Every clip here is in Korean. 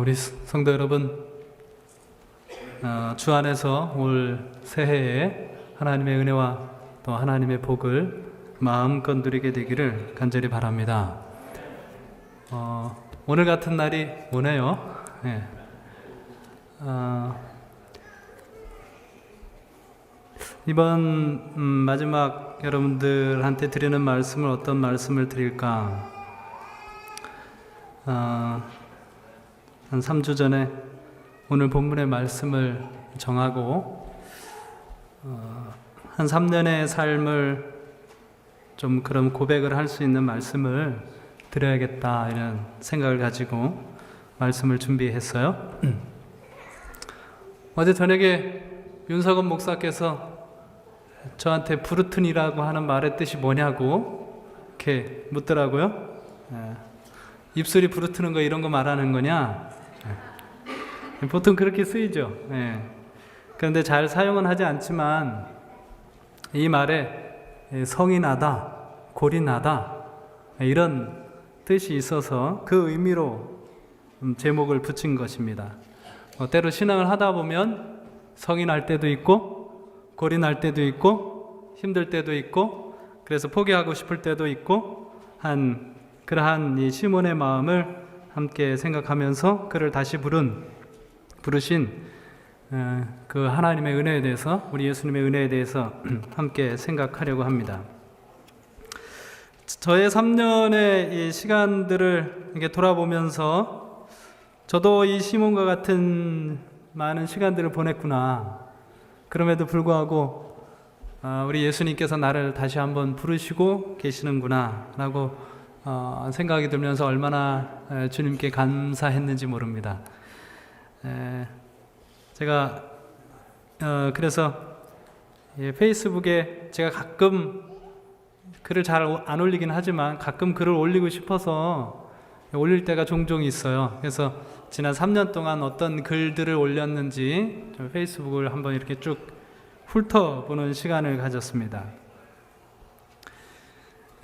우리 성도 여러분, 주 안에서 올 새해에 하나님의 은혜와 또 하나님의 복을 마음껏 누리게 되기를 간절히 바랍니다. 오늘 같은 날이 오네요. 네. 이번 마지막 여러분들한테 드리는 말씀을 어떤 말씀을 드릴까? 한 3주 전에 오늘 본문의 말씀을 정하고 한 3년의 삶을 좀 그런 고백을 할 수 있는 말씀을 드려야겠다 이런 생각을 가지고 말씀을 준비했어요. 어제 저녁에 윤석원 목사께서 저한테 부르튼이라고 하는 말의 뜻이 뭐냐고 이렇게 묻더라고요. 입술이 부르트는 거 이런 거 말하는 거냐? 보통 그렇게 쓰이죠. 그런데 잘 사용은 하지 않지만 이 말에 성이 나다, 골이 나다 이런 뜻이 있어서 그 의미로 제목을 붙인 것입니다. 때로 신앙을 하다 보면 성이 날 때도 있고 골이 날 때도 있고 힘들 때도 있고 그래서 포기하고 싶을 때도 있고 그러한 이 시몬의 마음을 함께 생각하면서 그를 다시 부르신 그 하나님의 은혜에 대해서, 우리 예수님의 은혜에 대해서 함께 생각하려고 합니다. 저의 3년의 이 시간들을 이렇게 돌아보면서 저도 이 시몬과 같은 많은 시간들을 보냈구나. 그럼에도 불구하고 우리 예수님께서 나를 다시 한번 부르시고 계시는구나 라고 생각이 들면서 얼마나 주님께 감사했는지 모릅니다. 제가 그래서 페이스북에 제가 가끔 글을 잘 안 올리긴 하지만 가끔 글을 올리고 싶어서 올릴 때가 종종 있어요. 그래서 지난 3년 동안 어떤 글들을 올렸는지 페이스북을 한번 이렇게 쭉 훑어보는 시간을 가졌습니다.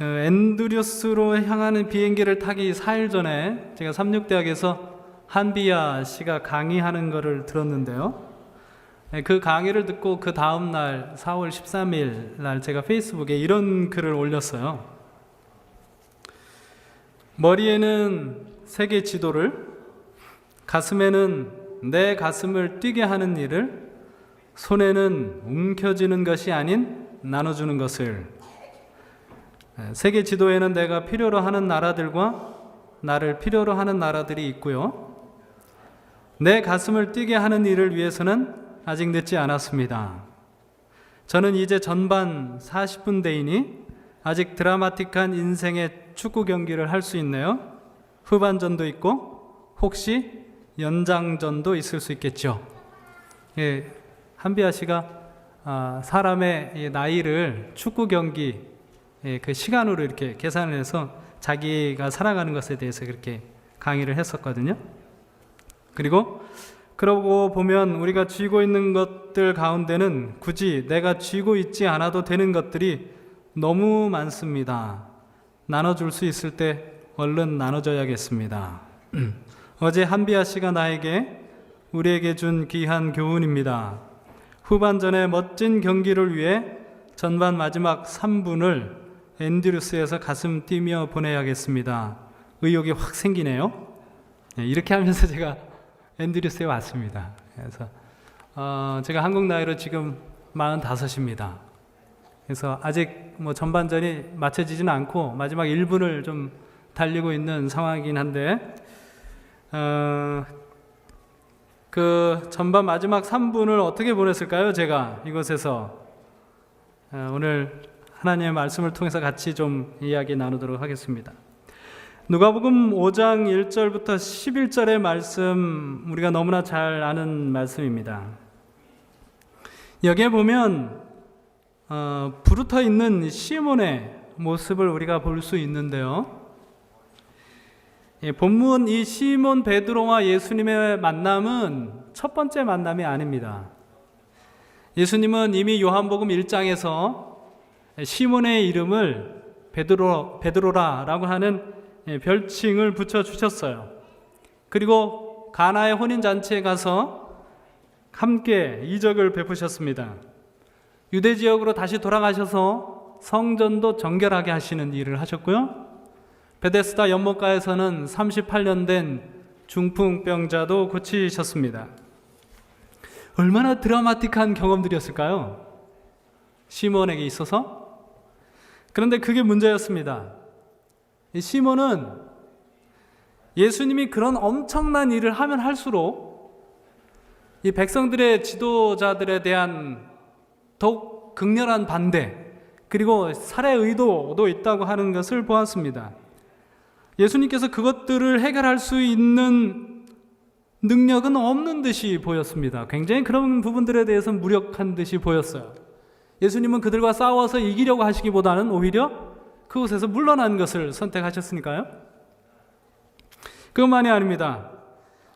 앤드류스로 향하는 비행기를 타기 4일 전에 제가 삼육대학에서 한비아 씨가 강의하는 것을 들었는데요. 그 강의를 듣고 그 다음 날 4월 13일 날 제가 페이스북에 이런 글을 올렸어요. 머리에는 세계 지도를, 가슴에는 내 가슴을 뛰게 하는 일을, 손에는 움켜쥐는 것이 아닌 나눠주는 것을. 세계 지도에는 내가 필요로 하는 나라들과 나를 필요로 하는 나라들이 있고요. 내 가슴을 뛰게 하는 일을 위해서는 아직 늦지 않았습니다. 저는 이제 전반 40분대이니 아직 드라마틱한 인생의 축구 경기를 할 수 있네요. 후반전도 있고 혹시 연장전도 있을 수 있겠죠. 한비아 씨가 사람의 나이를 축구 경기 그 시간으로 이렇게 계산을 해서 자기가 살아가는 것에 대해서 그렇게 강의를 했었거든요. 그러고 보면 우리가 쥐고 있는 것들 가운데는 굳이 내가 쥐고 있지 않아도 되는 것들이 너무 많습니다. 나눠줄 수 있을 때 얼른 나눠줘야겠습니다. 어제 한비아 씨가 우리에게 준 귀한 교훈입니다. 후반전의 멋진 경기를 위해 전반 마지막 3분을 앤드류스에서 가슴 뛰며 보내야겠습니다. 의욕이 확 생기네요. 이렇게 하면서 제가 앤드류스에 왔습니다. 그래서 제가 한국 나이로 지금 45입니다. 그래서 아직 전반전이 맞춰지지는 않고 마지막 1분을 좀 달리고 있는 상황이긴 한데 그 전반 마지막 3분을 어떻게 보냈을까요? 제가 이곳에서 오늘 하나님의 말씀을 통해서 같이 좀 이야기 나누도록 하겠습니다. 누가복음 5장 1절부터 11절의 말씀, 우리가 너무나 잘 아는 말씀입니다. 여기에 보면 부르터 있는 시몬의 모습을 우리가 볼 수 있는데요. 본문 이 시몬 베드로와 예수님의 만남은 첫 번째 만남이 아닙니다. 예수님은 이미 요한복음 1장에서 시몬의 이름을 베드로라라고 하는 별칭을 붙여주셨어요. 그리고 가나의 혼인잔치에 가서 함께 이적을 베푸셨습니다. 유대 지역으로 다시 돌아가셔서 성전도 정결하게 하시는 일을 하셨고요. 베데스다 연못가에서는 38년 된 중풍병자도 고치셨습니다. 얼마나 드라마틱한 경험들이었을까요? 시몬에게 있어서. 그런데 그게 문제였습니다. 이 시몬은 예수님이 그런 엄청난 일을 하면 할수록 이 백성들의 지도자들에 대한 더욱 극렬한 반대, 그리고 살해 의도도 있다고 하는 것을 보았습니다. 예수님께서 그것들을 해결할 수 있는 능력은 없는 듯이 보였습니다. 굉장히 그런 부분들에 대해서 무력한 듯이 보였어요. 예수님은 그들과 싸워서 이기려고 하시기보다는 오히려 그곳에서 물러난 것을 선택하셨으니까요. 그것만이 아닙니다.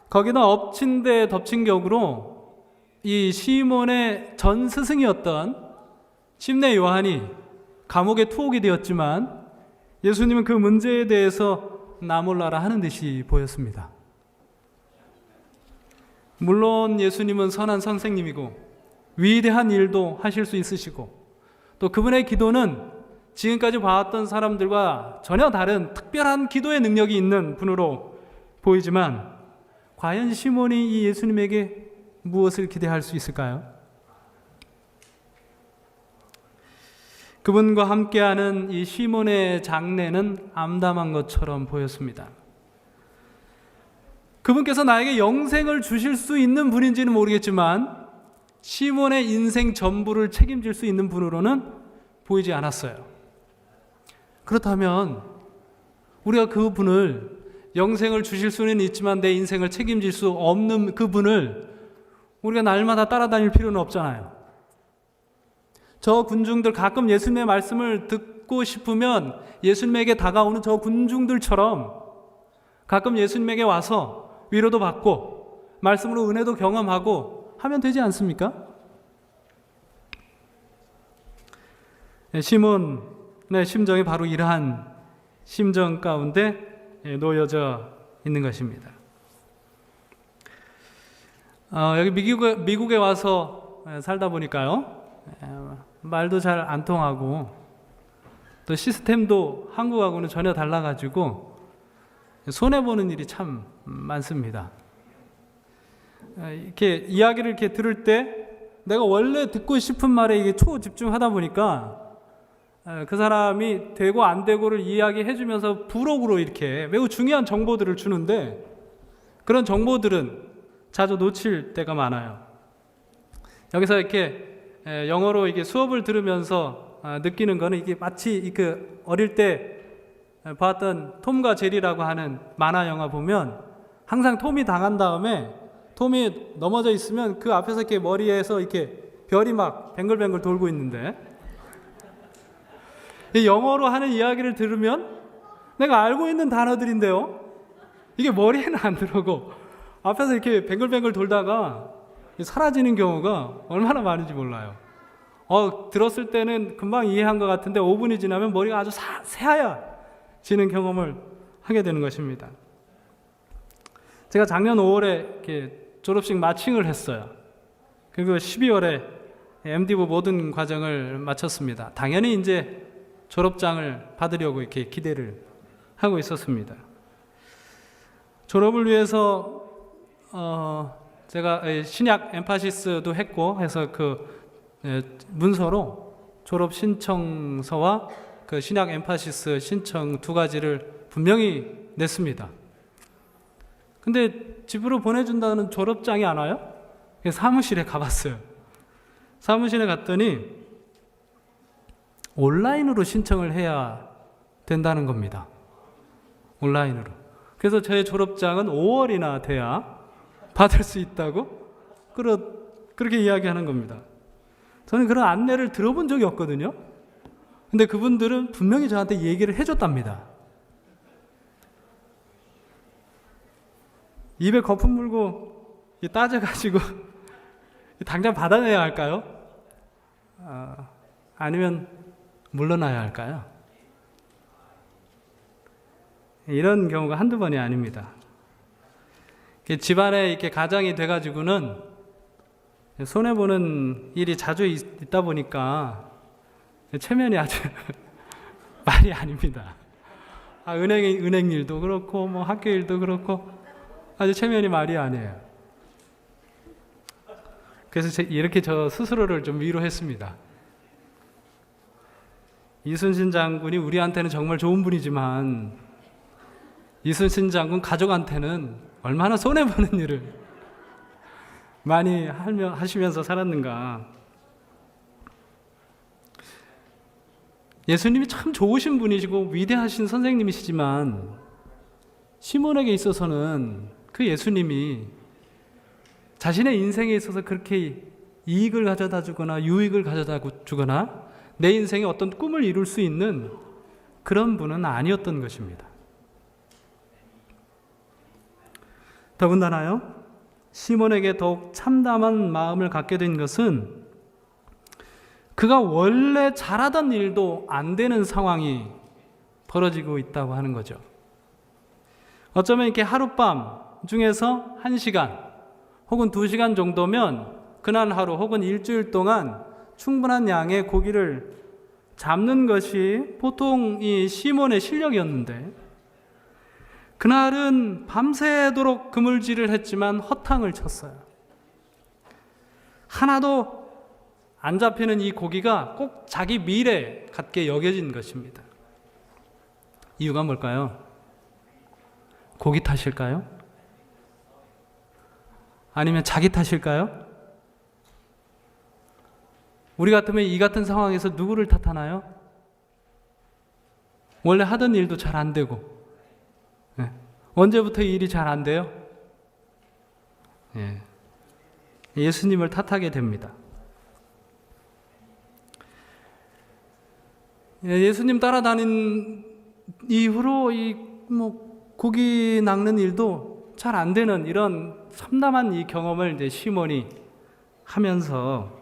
거기다 엎친 데 덮친 격으로 이 시몬의 전 스승이었던 심내 요한이 감옥에 투옥이 되었지만 예수님은 그 문제에 대해서 나 몰라라 하는 듯이 보였습니다. 물론 예수님은 선한 선생님이고 위대한 일도 하실 수 있으시고 또 그분의 기도는 지금까지 봐왔던 사람들과 전혀 다른 특별한 기도의 능력이 있는 분으로 보이지만 과연 시몬이 이 예수님에게 무엇을 기대할 수 있을까요? 그분과 함께하는 이 시몬의 장례는 암담한 것처럼 보였습니다. 그분께서 나에게 영생을 주실 수 있는 분인지는 모르겠지만 시몬의 인생 전부를 책임질 수 있는 분으로는 보이지 않았어요. 그렇다면 우리가 그분을 영생을 주실 수는 있지만 내 인생을 책임질 수 없는 그분을 우리가 날마다 따라다닐 필요는 없잖아요. 저 군중들 가끔 예수님의 말씀을 듣고 싶으면 예수님에게 다가오는 저 군중들처럼 가끔 예수님에게 와서 위로도 받고 말씀으로 은혜도 경험하고 하면 되지 않습니까? 시몬의 심정이 바로 이러한 심정 가운데 놓여져 있는 것입니다. 여기 미국에 와서 살다 보니까요, 말도 잘 안 통하고 또 시스템도 한국하고는 전혀 달라가지고 손해보는 일이 참 많습니다. 이렇게 이야기를 이렇게 들을 때 내가 원래 듣고 싶은 말에 이게 초집중하다 보니까 그 사람이 되고 안 되고를 이야기해주면서 부록으로 이렇게 매우 중요한 정보들을 주는데 그런 정보들은 자주 놓칠 때가 많아요. 여기서 이렇게 영어로 이게 수업을 들으면서 느끼는 거는 이게 마치 그 어릴 때 봤던 톰과 제리라고 하는 만화 영화 보면 항상 톰이 당한 다음에 톰이 넘어져 있으면 그 앞에서 이렇게 머리에서 이렇게 별이 막 뱅글뱅글 돌고 있는데 이 영어로 하는 이야기를 들으면 내가 알고 있는 단어들인데요, 이게 머리에는 안 들어오고 앞에서 이렇게 뱅글뱅글 돌다가 사라지는 경우가 얼마나 많은지 몰라요. 들었을 때는 금방 이해한 것 같은데 5분이 지나면 머리가 아주 새하얘지는 경험을 하게 되는 것입니다. 제가 작년 5월에 이렇게 졸업식 마칭을 했어요. 그리고 12월에 MD부 모든 과정을 마쳤습니다. 당연히 이제 졸업장을 받으려고 이렇게 기대를 하고 있었습니다. 졸업을 위해서 제가 신약 엠파시스도 했고 해서 그 문서로 졸업 신청서와 그 신약 엠파시스 신청 두 가지를 분명히 냈습니다. 근데 집으로 보내준다는 졸업장이 안 와요? 사무실에 가봤어요. 사무실에 갔더니 온라인으로 신청을 해야 된다는 겁니다. 온라인으로. 그래서 저의 졸업장은 5월이나 돼야 받을 수 있다고 그렇게 이야기하는 겁니다. 저는 그런 안내를 들어본 적이 없거든요. 근데 그분들은 분명히 저한테 얘기를 해줬답니다. 입에 거품 물고 따져가지고 당장 받아내야 할까요? 아니면 물러나야 할까요? 이런 경우가 한두 번이 아닙니다. 집안에 이렇게 가장이 돼가지고는 손해보는 일이 자주 있다 보니까 체면이 아주 말이 아닙니다. 은행 일도 그렇고 뭐 학교 일도 그렇고 아주 체면이 말이 아니에요. 그래서 이렇게 저 스스로를 좀 위로했습니다. 이순신 장군이 우리한테는 정말 좋은 분이지만 이순신 장군 가족한테는 얼마나 손해보는 일을 많이 하시면서 살았는가. 예수님이 참 좋으신 분이시고 위대하신 선생님이시지만 시몬에게 있어서는 그 예수님이 자신의 인생에 있어서 그렇게 이익을 가져다 주거나 유익을 가져다 주거나 내 인생에 어떤 꿈을 이룰 수 있는 그런 분은 아니었던 것입니다. 더군다나요, 시몬에게 더욱 참담한 마음을 갖게 된 것은 그가 원래 잘하던 일도 안 되는 상황이 벌어지고 있다고 하는 거죠. 어쩌면 이렇게 하룻밤 중에서 1시간 혹은 2시간 정도면 그날 하루 혹은 일주일 동안 충분한 양의 고기를 잡는 것이 보통 이 시몬의 실력이었는데 그날은 밤새도록 그물질을 했지만 허탕을 쳤어요. 하나도 안 잡히는 이 고기가 꼭 자기 미래 같게 여겨진 것입니다. 이유가 뭘까요? 고기 탓일까요? 아니면 자기 탓일까요? 우리 같으면 이 같은 상황에서 누구를 탓하나요? 원래 하던 일도 잘 안 되고, 언제부터 이 일이 잘 안 돼요? 예수님을 탓하게 됩니다. 예수님 따라다닌 이후로 고기 낚는 일도 잘 안 되는 이런 참담한 이 경험을 이제 시몬이 하면서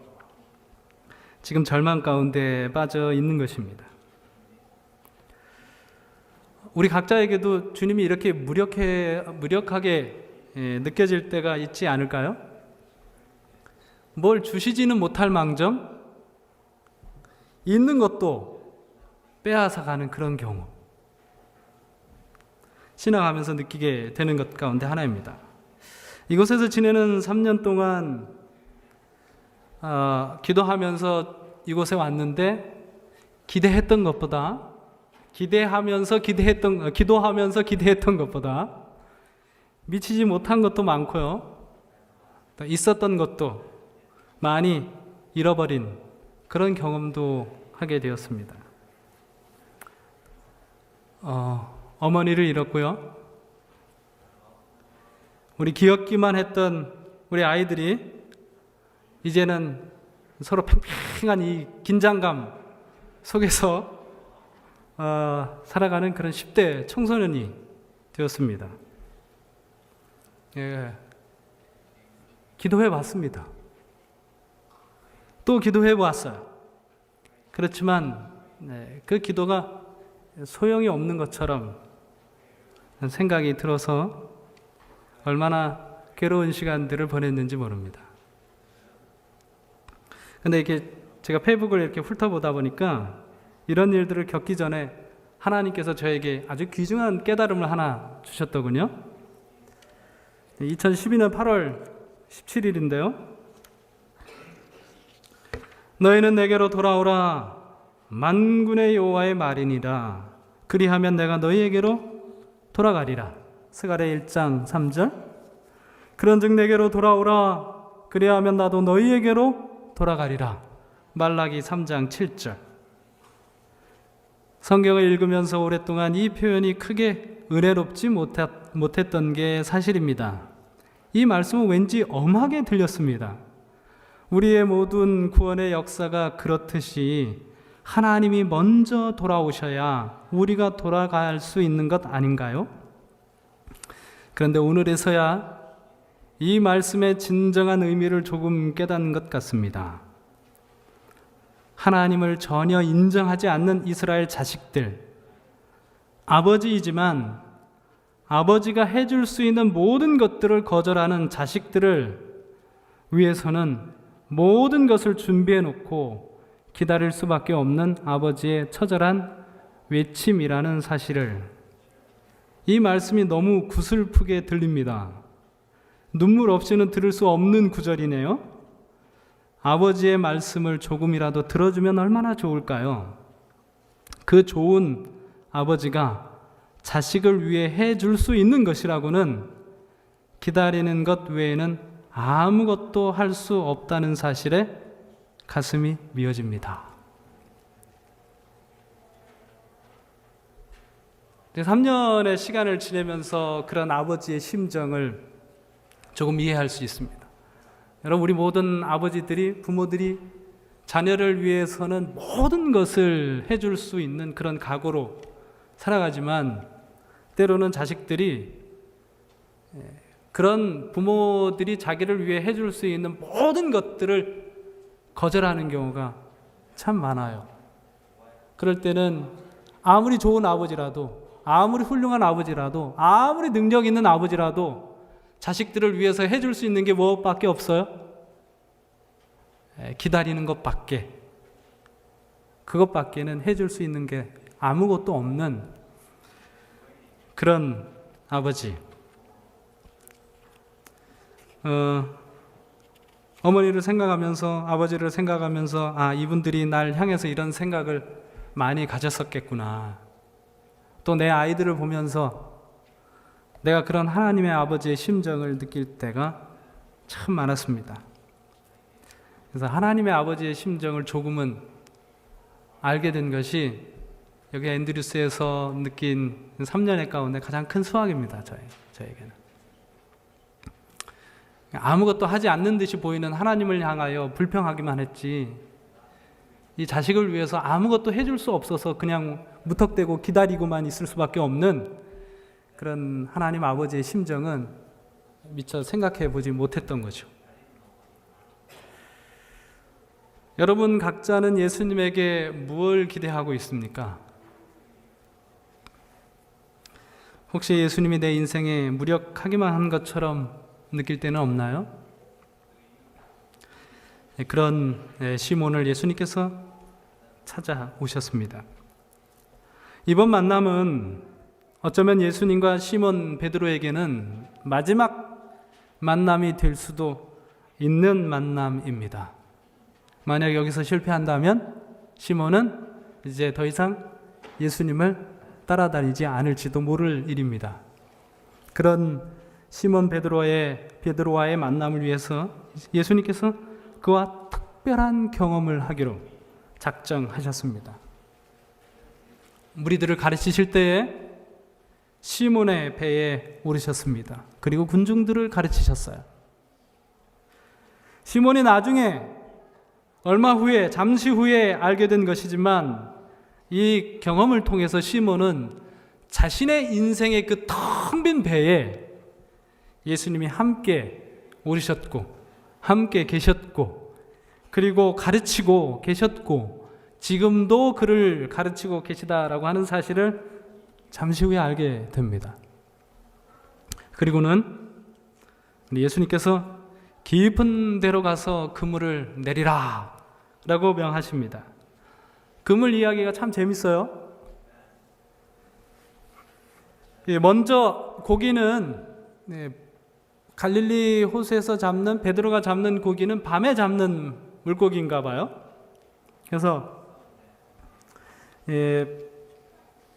지금 절망 가운데 빠져 있는 것입니다. 우리 각자에게도 주님이 이렇게 무력하게 느껴질 때가 있지 않을까요? 뭘 주시지는 못할 망정 있는 것도 빼앗아가는 그런 경우, 신앙하면서 느끼게 되는 것 가운데 하나입니다. 이곳에서 지내는 3년 동안 기도하면서 이곳에 왔는데 기도하면서 기대했던 것보다 미치지 못한 것도 많고요, 또 있었던 것도 많이 잃어버린 그런 경험도 하게 되었습니다. 어머니를 잃었고요, 우리 귀엽기만 했던 우리 아이들이 이제는 서로 팽팽한 이 긴장감 속에서 살아가는 그런 10대 청소년이 되었습니다. 기도해 봤습니다. 또 기도해 보았어요. 그렇지만 그 기도가 소용이 없는 것처럼 생각이 들어서 얼마나 괴로운 시간들을 보냈는지 모릅니다. 근데 이렇게 제가 페이북을 이렇게 훑어보다 보니까 이런 일들을 겪기 전에 하나님께서 저에게 아주 귀중한 깨달음을 하나 주셨더군요. 2012년 8월 17일인데요. 너희는 내게로 돌아오라. 만군의 여호와의 말이니라. 그리하면 내가 너희에게로 돌아가리라. 스가랴 1장 3절. 그런즉 내게로 돌아오라. 그리하면 나도 너희에게로 돌아가리라. 말라기 3장 7절. 성경을 읽으면서 오랫동안 이 표현이 크게 은혜롭지 못했던 게 사실입니다. 이 말씀은 왠지 엄하게 들렸습니다. 우리의 모든 구원의 역사가 그렇듯이 하나님이 먼저 돌아오셔야 우리가 돌아갈 수 있는 것 아닌가요? 그런데 오늘에서야 이 말씀의 진정한 의미를 조금 깨닫는 것 같습니다. 하나님을 전혀 인정하지 않는 이스라엘 자식들, 아버지이지만 아버지가 해줄 수 있는 모든 것들을 거절하는 자식들을 위해서는 모든 것을 준비해 놓고 기다릴 수밖에 없는 아버지의 처절한 외침이라는 사실을, 이 말씀이 너무 구슬프게 들립니다. 눈물 없이는 들을 수 없는 구절이네요. 아버지의 말씀을 조금이라도 들어주면 얼마나 좋을까요? 그 좋은 아버지가 자식을 위해 해줄 수 있는 것이라고는 기다리는 것 외에는 아무것도 할 수 없다는 사실에 가슴이 미어집니다. 3년의 시간을 지내면서 그런 아버지의 심정을 조금 이해할 수 있습니다. 여러분, 우리 모든 아버지들이, 부모들이 자녀를 위해서는 모든 것을 해줄 수 있는 그런 각오로 살아가지만, 때로는 자식들이, 그런 부모들이 자기를 위해 해줄 수 있는 모든 것들을 거절하는 경우가 참 많아요. 그럴 때는 아무리 좋은 아버지라도, 아무리 훌륭한 아버지라도, 아무리 능력 있는 아버지라도 자식들을 위해서 해줄 수 있는 게 무엇밖에 없어요? 기다리는 것밖에. 그것밖에는 해줄 수 있는 게 아무것도 없는 그런 아버지. 어머니를 생각하면서, 아버지를 생각하면서, 아, 이분들이 날 향해서 이런 생각을 많이 가졌었겠구나. 또 내 아이들을 보면서 내가 그런 하나님의 아버지의 심정을 느낄 때가 참 많았습니다. 그래서 하나님의 아버지의 심정을 조금은 알게 된 것이 여기 앤드류스에서 느낀 3년의 가운데 가장 큰 수확입니다. 저에게는. 아무것도 하지 않는 듯이 보이는 하나님을 향하여 불평하기만 했지, 이 자식을 위해서 아무것도 해줄 수 없어서 그냥 무턱대고 기다리고만 있을 수밖에 없는 그런 하나님 아버지의 심정은 미처 생각해 보지 못했던 거죠. 여러분 각자는 예수님에게 무엇을 기대하고 있습니까? 혹시 예수님이 내 인생에 무력하기만 한 것처럼 느낄 때는 없나요? 그런 시몬을 예수님께서 찾아오셨습니다. 이번 만남은 어쩌면 예수님과 시몬 베드로에게는 마지막 만남이 될 수도 있는 만남입니다. 만약 여기서 실패한다면 시몬은 이제 더 이상 예수님을 따라다니지 않을지도 모를 일입니다. 그런 시몬 베드로와의 만남을 위해서 예수님께서 그와 특별한 경험을 하기로 작정하셨습니다. 무리들을 가르치실 때에 시몬의 배에 오르셨습니다. 그리고 군중들을 가르치셨어요. 시몬이 나중에 잠시 후에 알게 된 것이지만, 이 경험을 통해서 시몬은 자신의 인생의 그 텅 빈 배에 예수님이 함께 오르셨고, 함께 계셨고, 그리고 가르치고 계셨고, 지금도 그를 가르치고 계시다라고 하는 사실을 잠시 후에 알게 됩니다. 그리고는 예수님께서 깊은 데로 가서 그물을 내리라 라고 명하십니다. 그물 이야기가 참 재밌어요. 먼저 고기는 갈릴리 호수에서 잡는, 베드로가 잡는 고기는 밤에 잡는 물고기인가 봐요. 그래서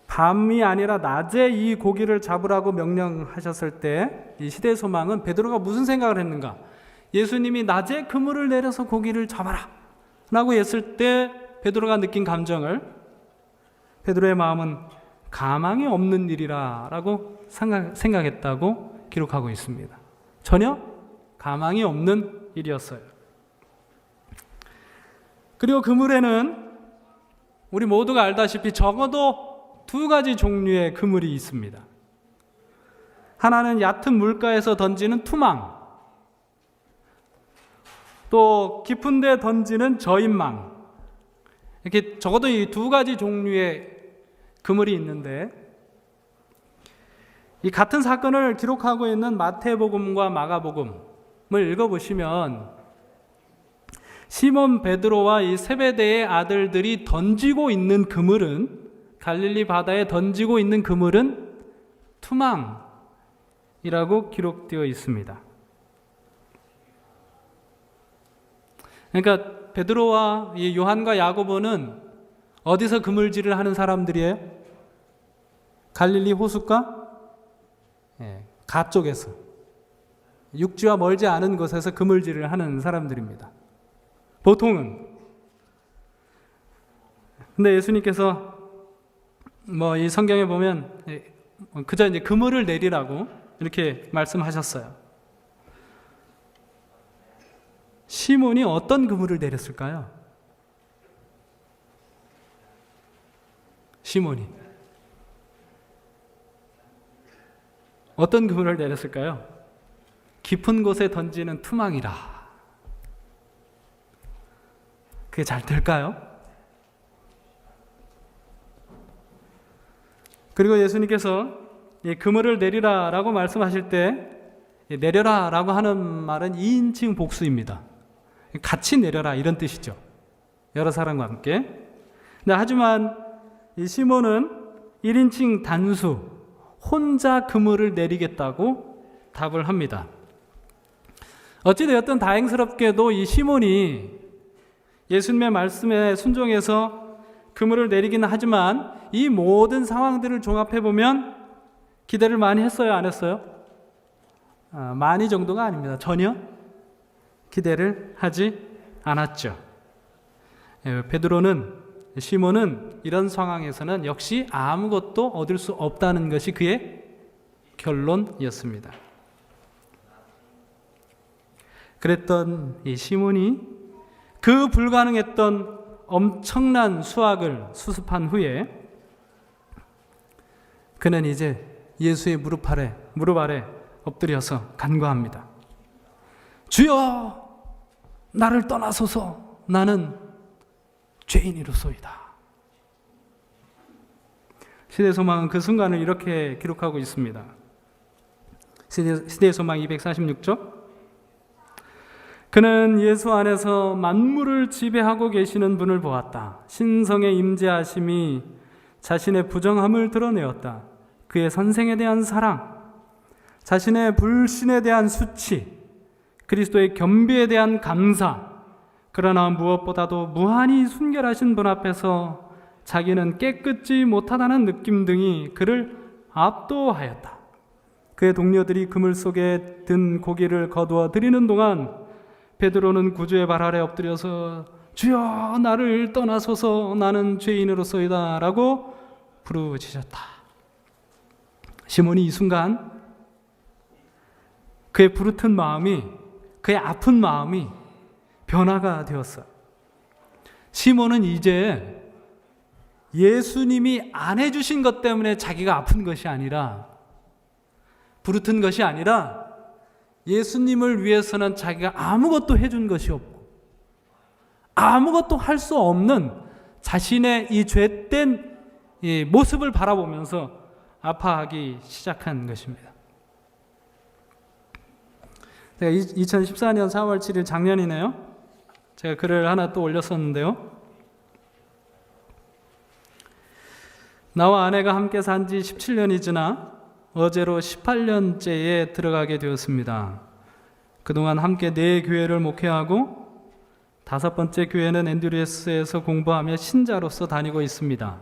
밤이 아니라 낮에 이 고기를 잡으라고 명령하셨을 때 이 시대 소망은 베드로가 무슨 생각을 했는가? 예수님이 낮에 그물을 내려서 고기를 잡아라 라고 했을 때 베드로가 느낀 감정을, 베드로의 마음은 가망이 없는 일이라 라고 생각했다고 기록하고 있습니다. 전혀 가망이 없는 일이었어요. 그리고 그물에는 우리 모두가 알다시피 적어도 2가지 종류의 그물이 있습니다. 하나는 얕은 물가에서 던지는 투망, 또 깊은 데 던지는 저인망, 이렇게 적어도 이 2가지 종류의 그물이 있는데, 이 같은 사건을 기록하고 있는 마태복음과 마가복음을 읽어보시면 시몬 베드로와 이 세베대의 아들들이 던지고 있는 그물은, 갈릴리 바다에 던지고 있는 그물은 투망이라고 기록되어 있습니다. 그러니까 베드로와 이 요한과 야고보는 어디서 그물질을 하는 사람들이에요? 갈릴리 호숫가 가 쪽에서, 육지와 멀지 않은 곳에서 그물질을 하는 사람들입니다. 보통은. 근데 예수님께서 이 성경에 보면 그저 이제 그물을 내리라고 이렇게 말씀하셨어요. 시몬이 어떤 그물을 내렸을까요? 시몬이 어떤 그물을 내렸을까요? 깊은 곳에 던지는 투망이라. 그게 잘 될까요? 그리고 예수님께서 이 그물을 내리라라고 말씀하실 때, 내려라라고 하는 말은 2인칭 복수입니다. 같이 내려라 이런 뜻이죠. 여러 사람과 함께. 근데 하지만 이 시몬은 1인칭 단수, 혼자 그물을 내리겠다고 답을 합니다. 어찌되었든 다행스럽게도 이 시몬이 예수님의 말씀에 순종해서 그물을 내리기는 하지만 이 모든 상황들을 종합해보면 기대를 많이 했어요, 안 했어요? 많이 정도가 아닙니다. 전혀 기대를 하지 않았죠. 시몬은 이런 상황에서는 역시 아무것도 얻을 수 없다는 것이 그의 결론이었습니다. 그랬던 이 시몬이 그 불가능했던 엄청난 수학을 수습한 후에 그는 이제 예수의 무릎 아래 엎드려서 간구합니다. 주여, 나를 떠나소서. 나는 죄인이로소이다. 시대소망은 그 순간을 이렇게 기록하고 있습니다. 시대소망 246쪽. 그는 예수 안에서 만물을 지배하고 계시는 분을 보았다. 신성의 임재하심이 자신의 부정함을 드러내었다. 그의 선생에 대한 사랑, 자신의 불신에 대한 수치, 그리스도의 겸비에 대한 감사, 그러나 무엇보다도 무한히 순결하신 분 앞에서 자기는 깨끗지 못하다는 느낌 등이 그를 압도하였다. 그의 동료들이 그물 속에 든 고기를 거두어 드리는 동안 베드로는 구주의 발 아래 엎드려서 주여, 나를 떠나소서. 나는 죄인으로소이다 라고 부르짖었다. 시몬이 이 순간 그의 부르튼 마음이, 그의 아픈 마음이 변화가 되었어요. 시몬은 이제 예수님이 안 해주신 것 때문에 자기가 아픈 것이 아니라, 부르튼 것이 아니라 예수님을 위해서는 자기가 아무것도 해준 것이 없고 아무것도 할 수 없는 자신의 이 죄된 이 모습을 바라보면서 아파하기 시작한 것입니다. 제가 2014년 4월 7일 작년이네요. 제가 글을 하나 또 올렸었는데요. 나와 아내가 함께 산 지 17년이 지나 어제로 18년째에 들어가게 되었습니다. 그동안 함께 4교회를 목회하고 5번째 교회는 앤드류스에서 공부하며 신자로서 다니고 있습니다.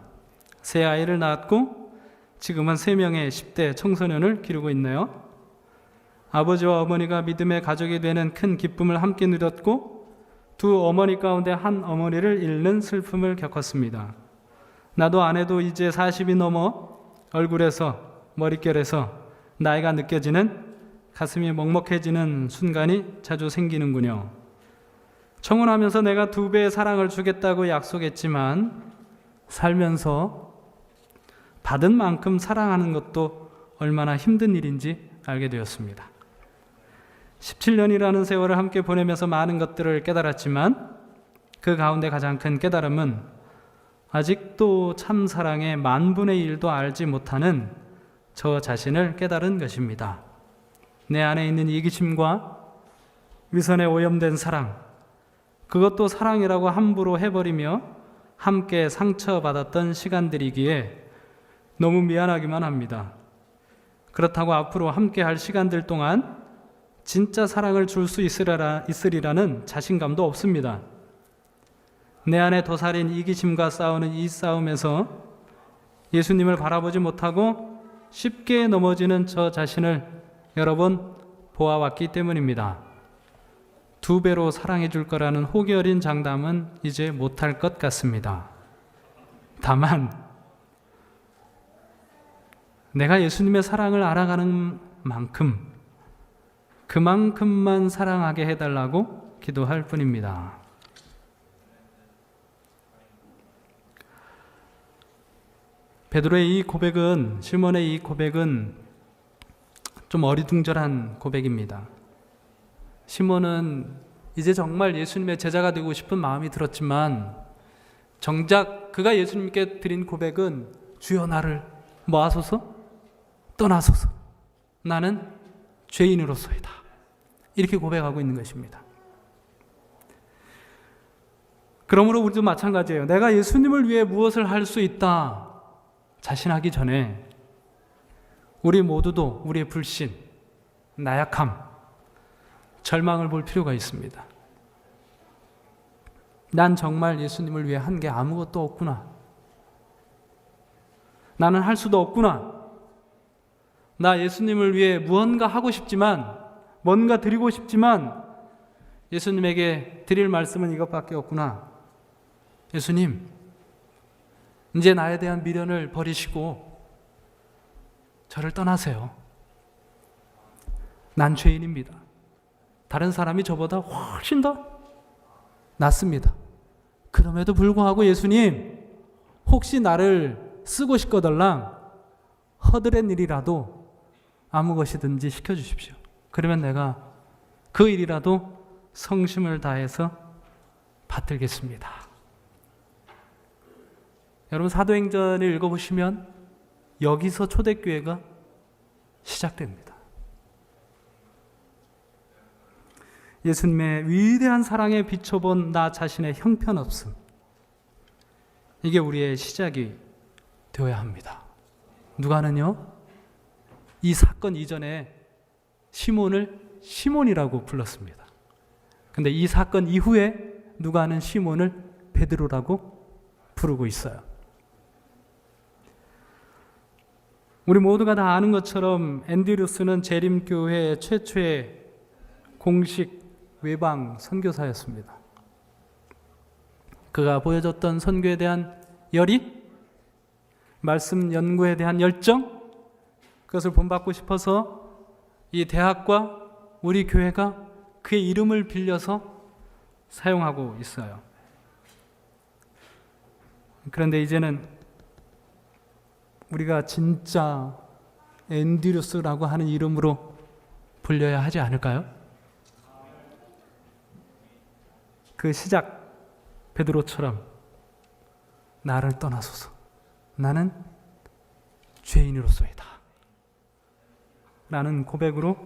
3아이를 낳았고 지금은 3명의 10대 청소년을 기르고 있네요. 아버지와 어머니가 믿음의 가족이 되는 큰 기쁨을 함께 누렸고 2 어머니 가운데 한 어머니를 잃는 슬픔을 겪었습니다. 나도 아내도 이제 40이 넘어 얼굴에서, 머릿결에서 나이가 느껴지는, 가슴이 먹먹해지는 순간이 자주 생기는군요. 청혼하면서 내가 2배의 사랑을 주겠다고 약속했지만 살면서 받은 만큼 사랑하는 것도 얼마나 힘든 일인지 알게 되었습니다. 17년이라는 세월을 함께 보내면서 많은 것들을 깨달았지만 그 가운데 가장 큰 깨달음은 아직도 참 사랑의 10,000분의 1도 알지 못하는 저 자신을 깨달은 것입니다. 내 안에 있는 이기심과 위선에 오염된 사랑, 그것도 사랑이라고 함부로 해버리며 함께 상처받았던 시간들이기에 너무 미안하기만 합니다. 그렇다고 앞으로 함께 할 시간들 동안 진짜 사랑을 줄 수 있으리라는 자신감도 없습니다. 내 안에 도사린 이기심과 싸우는 이 싸움에서 예수님을 바라보지 못하고 쉽게 넘어지는 저 자신을 여러 번 보아왔기 때문입니다. 2배로 사랑해 줄 거라는 호기 어린 장담은 이제 못할 것 같습니다. 다만 내가 예수님의 사랑을 알아가는 만큼 그만큼만 사랑하게 해달라고 기도할 뿐입니다. 베드로의 이 고백은, 시몬의 이 고백은 좀 어리둥절한 고백입니다. 시몬은 이제 정말 예수님의 제자가 되고 싶은 마음이 들었지만 정작 그가 예수님께 드린 고백은 주여 나를 뭐 하소서? 떠나소서. 나는 죄인으로서이다. 이렇게 고백하고 있는 것입니다. 그러므로 우리도 마찬가지예요. 내가 예수님을 위해 무엇을 할 수 있다 자신하기 전에 우리 모두도 우리의 불신, 나약함, 절망을 볼 필요가 있습니다. 난 정말 예수님을 위해 한 게 아무것도 없구나. 나는 할 수도 없구나. 나 예수님을 위해 무언가 하고 싶지만, 뭔가 드리고 싶지만 예수님에게 드릴 말씀은 이것밖에 없구나. 예수님, 이제 나에 대한 미련을 버리시고 저를 떠나세요. 난 죄인입니다. 다른 사람이 저보다 훨씬 더 낫습니다. 그럼에도 불구하고 예수님, 혹시 나를 쓰고 싶거들랑 허드렛 일이라도 아무 것이든지 시켜주십시오. 그러면 내가 그 일이라도 성심을 다해서 받들겠습니다. 여러분, 사도행전을 읽어보시면 여기서 초대교회가 시작됩니다. 예수님의 위대한 사랑에 비춰본 나 자신의 형편없음, 이게 우리의 시작이 되어야 합니다. 누가는요, 이 사건 이전에 시몬을 시몬이라고 불렀습니다. 근데 이 사건 이후에 누가는 시몬을 베드로라고 부르고 있어요. 우리 모두가 다 아는 것처럼 앤드류스는 재림교회 최초의 공식 외방 선교사였습니다. 그가 보여줬던 선교에 대한 열의, 말씀 연구에 대한 열정, 그것을 본받고 싶어서 이 대학과 우리 교회가 그의 이름을 빌려서 사용하고 있어요. 그런데 이제는 우리가 진짜 앤드류스라고 하는 이름으로 불려야 하지 않을까요? 그 시작 베드로처럼 나를 떠나소서. 나는 죄인으로서이다. 라는 고백으로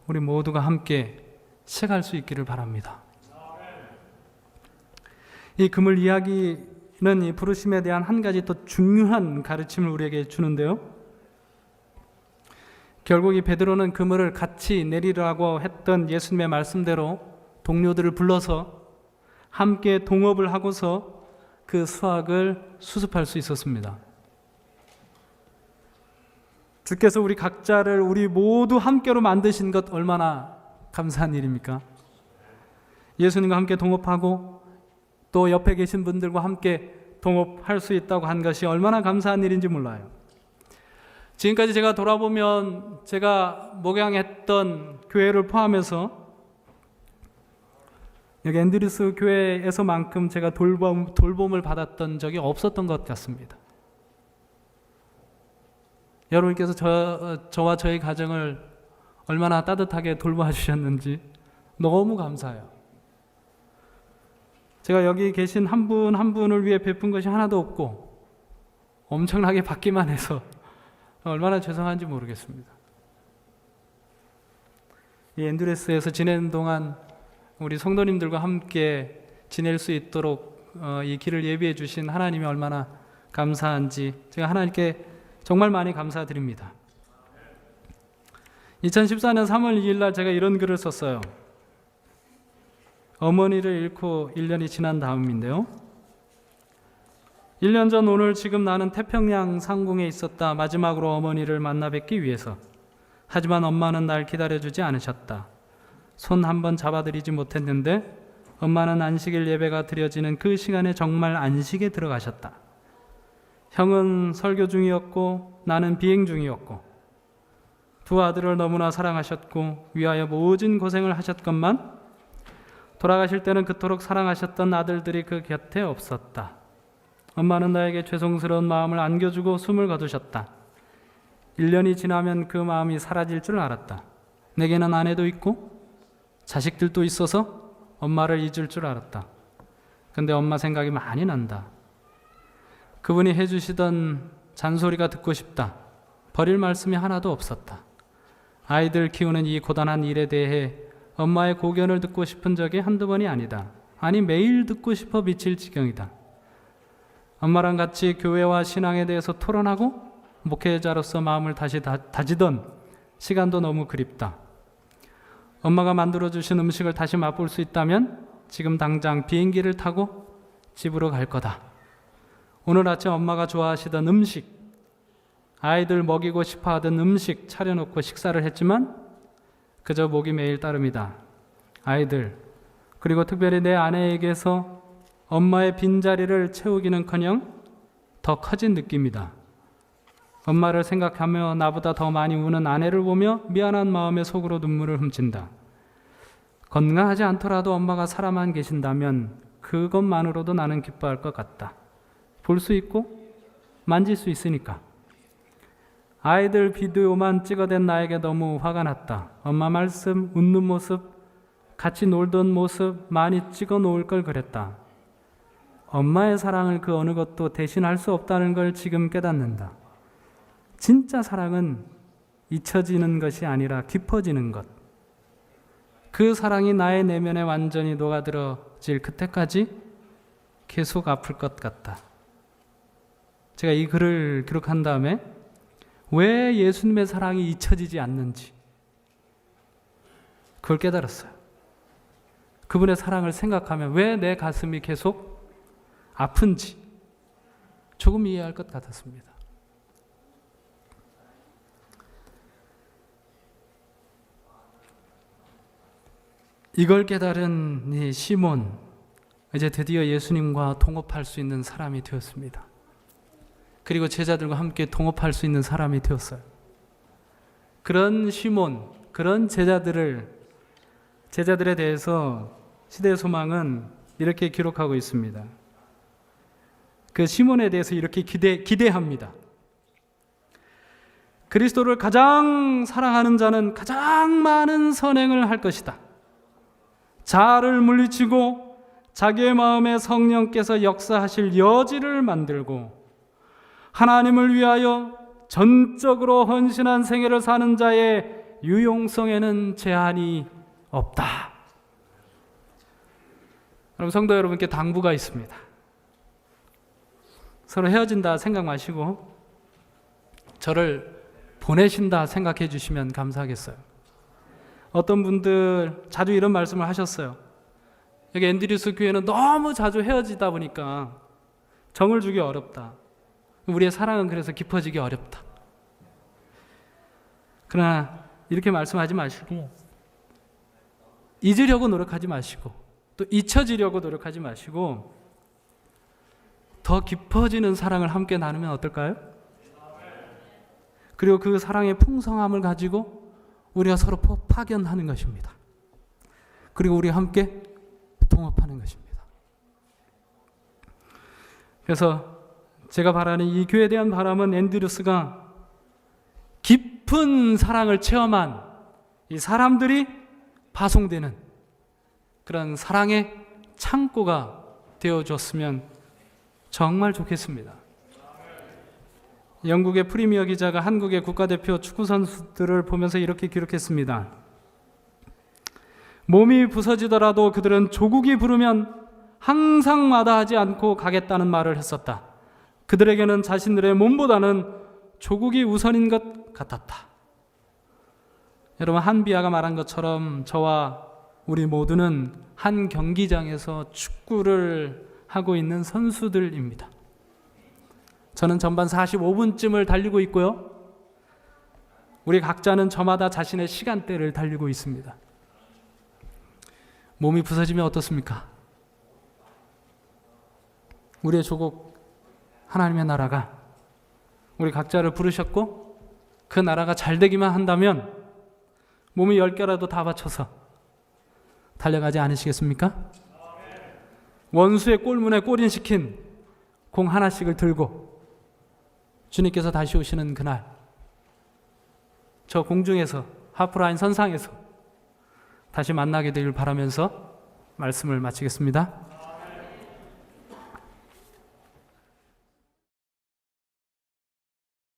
우리 모두가 함께 시작할 수 있기를 바랍니다. 이 그물 이야기는 이 부르심에 대한 한 가지 더 중요한 가르침을 우리에게 주는데요. 결국 이 베드로는 그물을 같이 내리라고 했던 예수님의 말씀대로 동료들을 불러서 함께 동업을 하고서 그 수확을 수습할 수 있었습니다. 주께서 우리 각자를 우리 모두 함께로 만드신 것 얼마나 감사한 일입니까? 예수님과 함께 동업하고 또 옆에 계신 분들과 함께 동업할 수 있다고 한 것이 얼마나 감사한 일인지 몰라요. 지금까지 제가 돌아보면 제가 목양했던 교회를 포함해서 여기 앤드류스 교회에서만큼 제가 돌봄을 받았던 적이 없었던 것 같습니다. 여러분께서 저와 저희 가정을 얼마나 따뜻하게 돌봐 주셨는지 너무 감사해요. 제가 여기 계신 한 분 한 분을 위해 베푼 것이 하나도 없고 엄청나게 받기만 해서 얼마나 죄송한지 모르겠습니다. 이 앤드레스에서 지내는 동안 우리 성도님들과 함께 지낼 수 있도록 이 길을 예비해 주신 하나님이 얼마나 감사한지 제가 하나님께 정말 많이 감사드립니다. 2014년 3월 2일 날 제가 이런 글을 썼어요. 어머니를 잃고 1년이 지난 다음인데요. 1년 전 오늘 지금 나는 태평양 상공에 있었다. 마지막으로 어머니를 만나 뵙기 위해서. 하지만 엄마는 날 기다려주지 않으셨다. 손 한번 잡아드리지 못했는데 엄마는 안식일 예배가 드려지는 그 시간에 정말 안식에 들어가셨다. 형은 설교 중이었고 나는 비행 중이었고 두 아들을 너무나 사랑하셨고 위하여 모진 고생을 하셨건만 돌아가실 때는 그토록 사랑하셨던 아들들이 그 곁에 없었다. 엄마는 나에게 죄송스러운 마음을 안겨주고 숨을 거두셨다. 1년이 지나면 그 마음이 사라질 줄 알았다. 내게는 아내도 있고 자식들도 있어서 엄마를 잊을 줄 알았다. 근데 엄마 생각이 많이 난다. 그분이 해주시던 잔소리가 듣고 싶다. 버릴 말씀이 하나도 없었다. 아이들 키우는 이 고단한 일에 대해 엄마의 고견을 듣고 싶은 적이 한두 번이 아니다. 아니 매일 듣고 싶어 미칠 지경이다. 엄마랑 같이 교회와 신앙에 대해서 토론하고 목회자로서 마음을 다시 다지던 시간도 너무 그립다. 엄마가 만들어주신 음식을 다시 맛볼 수 있다면 지금 당장 비행기를 타고 집으로 갈 거다. 오늘 아침 엄마가 좋아하시던 음식, 아이들 먹이고 싶어 하던 음식 차려놓고 식사를 했지만 그저 목이 메일 따름이다. 아이들, 그리고 특별히 내 아내에게서 엄마의 빈자리를 채우기는커녕 더 커진 느낌이다. 엄마를 생각하며 나보다 더 많이 우는 아내를 보며 미안한 마음에 속으로 눈물을 훔친다. 건강하지 않더라도 엄마가 살아만 계신다면 그것만으로도 나는 기뻐할 것 같다. 볼 수 있고 만질 수 있으니까. 아이들 비디오만 찍어댄 나에게 너무 화가 났다. 엄마 말씀, 웃는 모습, 같이 놀던 모습 많이 찍어 놓을 걸 그랬다. 엄마의 사랑을 그 어느 것도 대신할 수 없다는 걸 지금 깨닫는다. 진짜 사랑은 잊혀지는 것이 아니라 깊어지는 것. 그 사랑이 나의 내면에 완전히 녹아들어질 그때까지 계속 아플 것 같다. 제가 이 글을 기록한 다음에 왜 예수님의 사랑이 잊혀지지 않는지 그걸 깨달았어요. 그분의 사랑을 생각하면 왜 내 가슴이 계속 아픈지 조금 이해할 것 같았습니다. 이걸 깨달은 이 시몬, 이제 드디어 예수님과 동업할 수 있는 사람이 되었습니다. 그리고 제자들과 함께 동업할 수 있는 사람이 되었어요. 그런 시몬, 그런 제자들에 대해서 시대의 소망은 이렇게 기록하고 있습니다. 그 시몬에 대해서 이렇게 기대합니다. 그리스도를 가장 사랑하는 자는 가장 많은 선행을 할 것이다. 자아를 물리치고 자기의 마음에 성령께서 역사하실 여지를 만들고 하나님을 위하여 전적으로 헌신한 생애를 사는 자의 유용성에는 제한이 없다. 여러분, 성도 여러분께 당부가 있습니다. 서로 헤어진다 생각 마시고 저를 보내신다 생각해 주시면 감사하겠어요. 어떤 분들 자주 이런 말씀을 하셨어요. 여기 앤드류스 교회는 너무 자주 헤어지다 보니까 정을 주기 어렵다. 우리의 사랑은 그래서 깊어지기 어렵다. 그러나 이렇게 말씀하지 마시고 잊으려고 노력하지 마시고 또 잊혀지려고 노력하지 마시고 더 깊어지는 사랑을 함께 나누면 어떨까요? 그리고 그 사랑의 풍성함을 가지고 우리가 서로 파견하는 것입니다. 그리고 우리 함께 동업하는 것입니다. 그래서 제가 바라는 이 교회에 대한 바람은 앤드류스가 깊은 사랑을 체험한 이 사람들이 파송되는 그런 사랑의 창고가 되어줬으면 정말 좋겠습니다. 영국의 프리미어 기자가 한국의 국가대표 축구 선수들을 보면서 이렇게 기록했습니다. 몸이 부서지더라도 그들은 조국이 부르면 항상 마다하지 않고 가겠다는 말을 했었다. 그들에게는 자신들의 몸보다는 조국이 우선인 것 같았다. 여러분, 한비아가 말한 것처럼 저와 우리 모두는 한 경기장에서 축구를 하고 있는 선수들입니다. 저는 전반 45분쯤을 달리고 있고요. 우리 각자는 저마다 자신의 시간대를 달리고 있습니다. 몸이 부서지면 어떻습니까? 우리의 조국 하나님의 나라가 우리 각자를 부르셨고 그 나라가 잘 되기만 한다면 몸이 10개라도 다 바쳐서 달려가지 않으시겠습니까? 원수의 골문에 골인시킨 공 하나씩을 들고 주님께서 다시 오시는 그날, 저 공중에서 하프라인 선상에서 다시 만나게 되길 바라면서 말씀을 마치겠습니다.